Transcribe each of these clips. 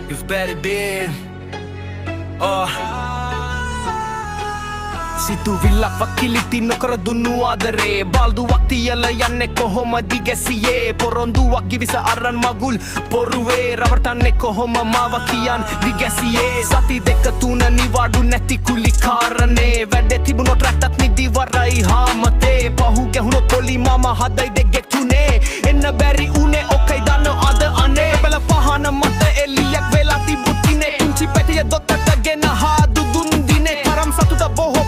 You've better been සිතුවිල්ලක් වකිලිති නොකර දුන්නු ආදරේ බාල්දුවක් තියලා යන්නේ කොහොමද ගැසියේ පොරොන්දුවක් ගිවිස අරන් මගුල් පොරුවේ රවටන්නේ කොහොම මාව කියන් දිගැසියේ සති දෙක තුන නිවාඩු නැති කුලි කාරණේ වැඩේ තිබුණොත් රැට්ටත් නිදි වරයි හාමතේ පහු ගැහුණොත් පොලි මාමා හදයි දෙගෙක් තුනේ එන්න බැරි උනේ ඔකයි දන්න අද අනේ බල පහන මට එලියක් වෙලා තිබුතිනේ පුංචි පැටිය දොත්තට ගෙන හාදු දුන් දිනේ තරම් සතුට බොහෝ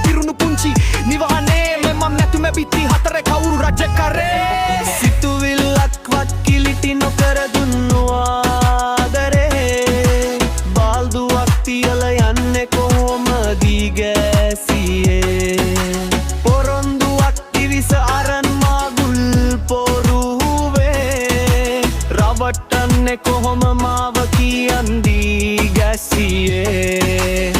නිවහනේ මෙමම් නැතුම බිත්ති හතර කවුරු රජ කරේ සිතුවිල්ලක් වක්කිලිටි නොකර දුන්නු ආදරේ බාල්දුවක් තියලා යන්නේ කොහොමද ගැසියේ පොරොන්දුවක් ඉවිස අරන් මාගුල් පොරුවේ රවටන්නේ කොහොම මාව කියන්දී ගැසියේ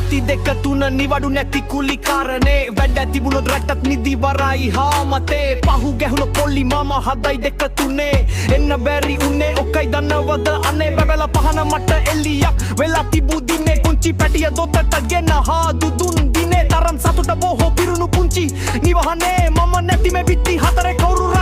සති දෙක තුන නිවඩු නැති කුලි කාරණේ වැඩ තිබුණොත් රැට්ටත් නිදි වරයි හාමතේ පහු ගැහුණොත් පොලි මාමා හදයි දෙක තුනේ එන්න බැරි උනේ ඔකයි දන්නවද අනේ බබල පහන මට එලියක් වෙලා තිබු දිනේ පුංචි පැටිය දොතට ගෙන හාදු දුන් දිනේ තරම් සතුට බොහෝ පිරුණු පුංචි නිවහනේ මම නැති මේ විත්ති හතර කවුරු